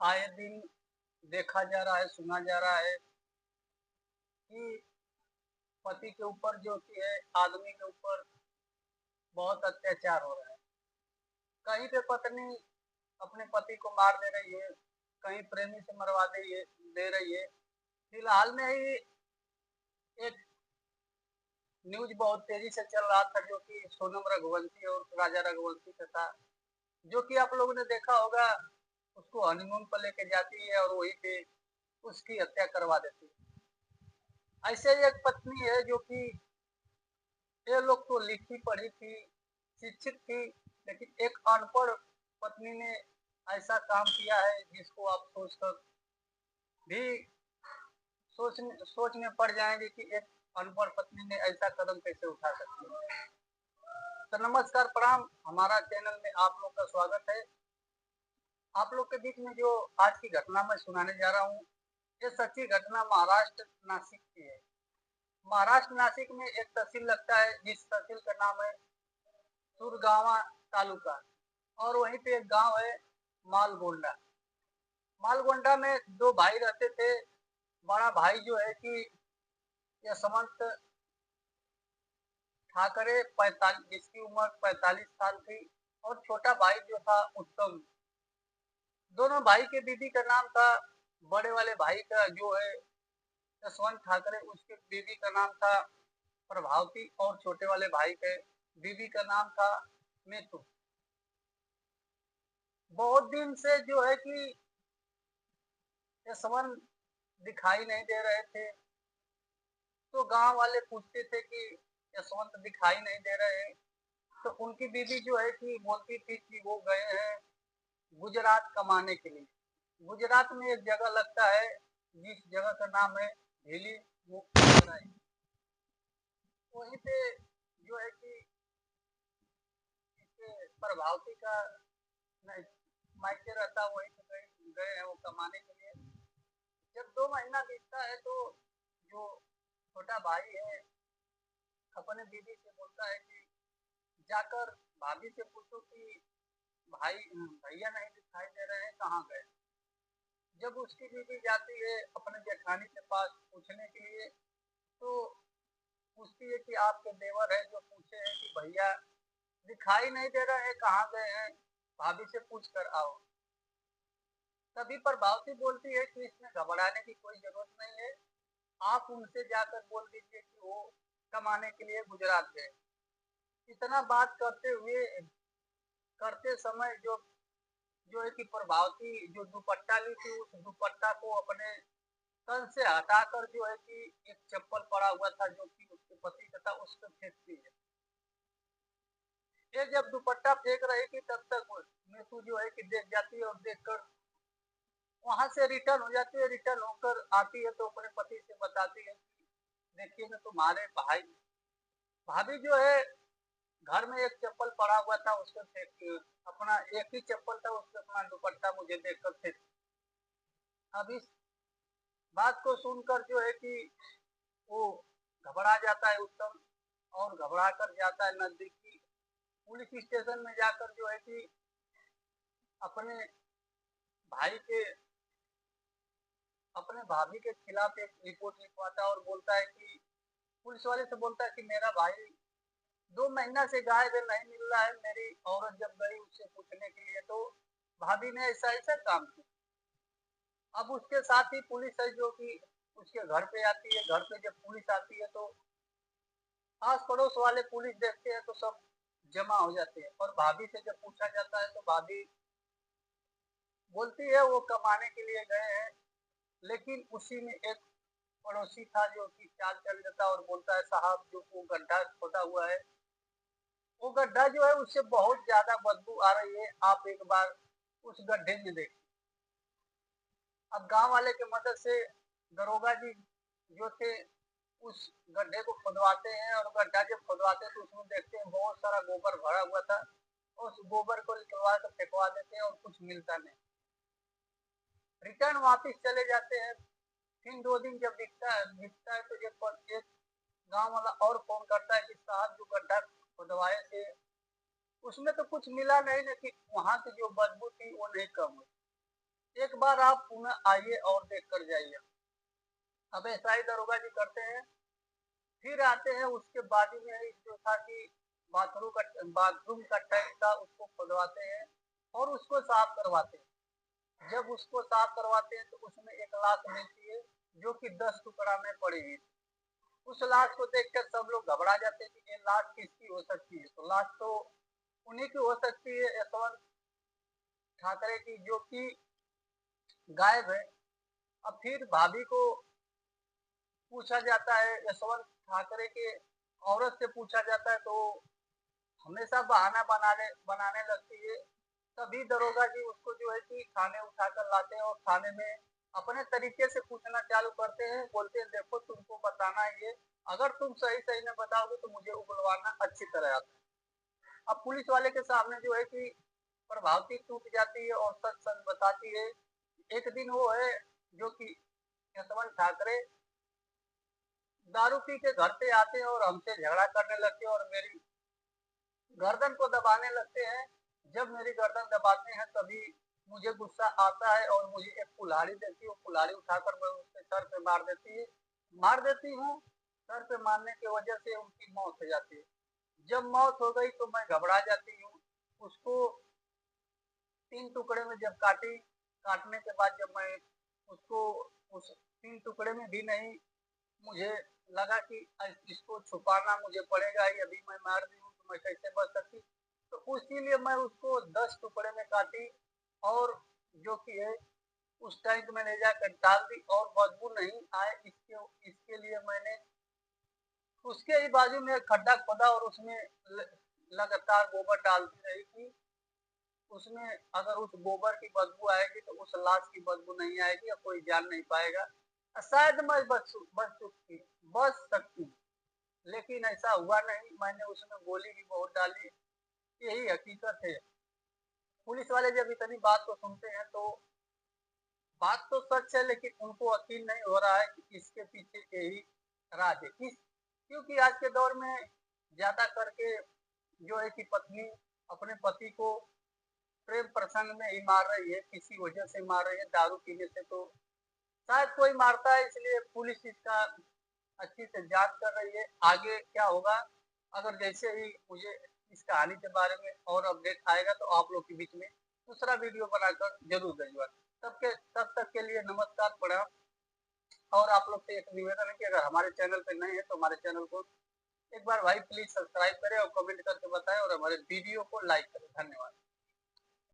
आए दिन देखा जा रहा है, सुना जा रहा है कि पति के ऊपर जो कि है आदमी के ऊपर बहुत अत्याचार हो रहा है। कहीं पे पत्नी अपने पति को मार दे रही है, कहीं प्रेमी से मरवा दे रही है। फिलहाल में ही एक न्यूज बहुत तेजी से चल रहा था जो कि सोनम रघुवंशी और राजा रघुवंशी का था, जो कि आप लोगों ने देखा होगा। उसको हनीमून पर लेके जाती है और वहीं पे उसकी हत्या करवा देती है। ऐसे ही एक पत्नी है जो कि ये लोग तो लिखी पढ़ी थी, शिक्षित थी, लेकिन एक अनपढ़ पत्नी ने ऐसा काम किया है जिसको आप सोचकर भी सोच में पड़ जाएंगे कि एक अनपढ़ पत्नी ने ऐसा कदम कैसे उठा सकती है। तो नमस्कार, प्रणाम, हमारा चैनल में आप लोग का स्वागत है। आप लोग के बीच में जो आज की घटना मैं सुनाने जा रहा हूँ, ये सच्ची घटना महाराष्ट्र नासिक की है। महाराष्ट्र नासिक में एक तहसील लगता है जिस तहसील का नाम है सुरगावा तालुका, और वहीं पे एक गांव है मालगोंडा। मालगोंडा में दो भाई रहते थे। बड़ा भाई जो है कि यशवंत ठाकरे 45, जिसकी उम्र 45 साल थी, और छोटा भाई जो था उत्तम। दोनों भाई के बीबी का नाम था, बड़े वाले भाई का जो है यशवंत ठाकरे, उसके बीबी का नाम था प्रभावती, और छोटे वाले भाई के बीबी का नाम था मेतु। बहुत दिन से जो है कि यशवंत दिखाई नहीं दे रहे थे, तो गांव वाले पूछते थे कि यशवंत दिखाई नहीं दे रहे हैं। तो उनकी बीबी जो है कि बोलती थी कि वो गए हैं गुजरात कमाने के लिए। गुजरात में एक जगह लगता है जिस जगह का नाम है भेली मुगलसराय। वहीं पे जो है कि इसके प्रभावती का मायके रहता, वहीं पे गए हैं वो कमाने के लिए। जब 2 महीना बीतता है तो जो छोटा भाई है अपने बीबी से बोलता है कि जाकर भाभी से पूछो कि भाई भैया नहीं दिखाई दे रहे हैं, कहाँ गए। जब उसकी बीबी जाती है अपने जेठानी के पास पूछने के लिए, तो पूछती है कि आपके देवर है जो पूछे हैं कि भैया दिखाई नहीं दे रहे हैं, कहाँ गए हैं, भाभी से पूछ कर आओ। तभी प्रभावती बोलती है कि इसमें घबराने की कोई जरूरत नहीं है, आप उनसे जाकर बोल दीजिए कि वो कमाने के लिए गुजरात गए। इतना बात करते समय जो जो है कि प्रभावती जो दुपट्टा ली थी, उस दुपट्टा को अपने तन से हटाकर जो है कि एक चप्पल पड़ा हुआ था जो कि उसके पति का था, उस पर फेंकती है। ये जब दुपट्टा फेंक रही थी तब तक मीतू जो है कि देख जाती है, और देखकर वहां से रिटर्न हो जाती है। रिटर्न होकर आती है तो अपने पति से बताती है कि देखिए ना, तुम्हारे भाई भाभी जो है घर में एक चप्पल पड़ा हुआ था, उसको फेंक, अपना एक ही चप्पल था, उससे अपना दुपट्टा मुझे देखकर फेंक। अब इस बात को सुनकर जो है कि वो घबरा जाता है उत्तम, और घबरा कर जाता है नजदीकी पुलिस स्टेशन में जाकर जो है कि अपने भाई के अपने भाभी के खिलाफ एक रिपोर्ट लिखवाता है, और बोलता है कि पुलिस वाले से बोलता है कि मेरा भाई 2 महीना से गायब है, नहीं मिल रहा है। मेरी औरत जब गई उससे पूछने के लिए तो भाभी ने ऐसा ऐसा काम किया। अब उसके साथ ही पुलिस है जो कि उसके घर पे आती है। घर पे जब पुलिस आती है तो आस पड़ोस वाले पुलिस देखते हैं तो सब जमा हो जाते हैं, और भाभी से जब पूछा जाता है तो भाभी बोलती है वो कमाने के लिए गए हैं। लेकिन उसी में एक पड़ोसी था जो कि चाल चल जाता और बोलता है साहब जो वो गड्ढा खोदा हुआ है, वो गड्ढा जो है उससे बहुत ज्यादा बदबू आ रही है, आप एक बार उस गड्ढे में देखिए। अब गांव वाले के मदद से दरोगा जी जो थे उस गड्ढे को खुदवाते हैं, और गड्ढा जब खुदवाते हैं तो उसमें देखते हैं बहुत सारा गोबर भरा हुआ था, और उस गोबर को निकलवा कर फेंकवा देते हैं और कुछ मिलता नहीं। रिटर्न वापिस चले जाते हैं। फिर 2 दिन जब दिखता है तो एक गांव वाला और फोन करता है कि साहब जो गड्ढा खुदवाए थे उसमें तो कुछ मिला नहीं, लेकिन वहां की जो बदबू थी वो नहीं कम हुई। एक एक बार आप पुनः आइए और देख कर जाइए। अब ऐसा ही दरोगा जी करते हैं। फिर आते हैं उसके बाजू में ही जो था कि बाथरूम का टैंक था उसको खुदवाते हैं और उसको साफ करवाते हैं। जब उसको साफ करवाते हैं तो उसमें एक लाश मिलती है जो कि 10 टुकड़ा में पड़ी हुई। उस लाश को देखकर सब लोग घबरा जाते हैं कि ये लाश किसकी हो सकती है। तो लाश तो उन्हीं की हो सकती है, यशवंत ठाकरे की, जो कि गायब है। अब फिर भाभी को पूछा जाता है, यशवंत ठाकरे के औरत से पूछा जाता है, तो हमेशा बहाना बनाने लगती है। तभी दरोगा जी उसको जो है कि थाने उठाकर लाते हैं और थाने में अपने तरीके से पूछना चालू करते हैं। बोलते हैं देखो तुमको बताना ये, अगर तुम सही सही में बताओगे तो मुझे उगलवाना अच्छी तरह आता है। अब पुलिस वाले के सामने जो है कि प्रभावती टूट जाती है और सच सच बताती है। एक दिन वो है जो कि यशवंत ठाकरे दारू पी के घर पे आते हैं और हमसे झगड़ा करने लगते हैं और मेरी गर्दन को दबाने लगते हैं। जब मेरी गर्दन दबाते हैं तभी मुझे गुस्सा आता है और मुझे एक कुल्हाड़ी देती है। वो कुल्हाड़ी उठाकर मैं उसके सर पे मार देती हूँ। सर पे मारने की वजह से उनकी मौत हो जाती है। जब मौत हो गई तो मैं घबरा जाती हूँ। उसको 3 टुकड़े में जब काटने के बाद जब मैं उसको उस 3 टुकड़े में भी नहीं, मुझे लगा कि इसको छुपाना मुझे पड़ेगा ही, अभी मैं मार दी हूँ तो मैं कैसे बच सकती। तो इसीलिए मैं उसको 10 टुकड़े में काटी और जो कि है उस टैंक में ले जाकर डाल दी और बदबू नहीं आए इसके लिए मैंने उसके ही बाजू में एक खड्डा खोदा और उसमें लगातार गोबर डालती रही थी। उसमें अगर उस गोबर की बदबू आएगी तो उस लाश की बदबू नहीं आएगी और कोई जान नहीं पाएगा। शायद मैं बच सकती हूँ, लेकिन ऐसा हुआ नहीं। मैंने उसमें गोली भी बहुत डाली। यही हकीकत है। पुलिस वाले जब इतनी बात को सुनते हैं तो बात तो सच है, लेकिन उनको यकीन नहीं हो रहा है कि इसके पीछे यही राज है। क्योंकि आज के दौर में ज्यादा करके जो है कि पत्नी अपने पति को प्रेम प्रसंग में ही मार रही है, किसी वजह से मार रही है, दारू पीने से तो शायद कोई मारता है। इसलिए पुलिस इसका अच्छी से जांच कर रही है। आगे क्या होगा, अगर जैसे ही मुझे इस कहानी के बारे में और अपडेट आएगा तो आप लोग के बीच में दूसरा वीडियो बनाकर जरूर भेजूंगा। तब तक के लिए नमस्कार, प्रणाम। और आप लोग से एक निवेदन है कि अगर हमारे चैनल पे नए हैं तो हमारे चैनल को एक बार भाई प्लीज सब्सक्राइब करें और कमेंट करके बताएं और हमारे वीडियो को लाइक करें। धन्यवाद।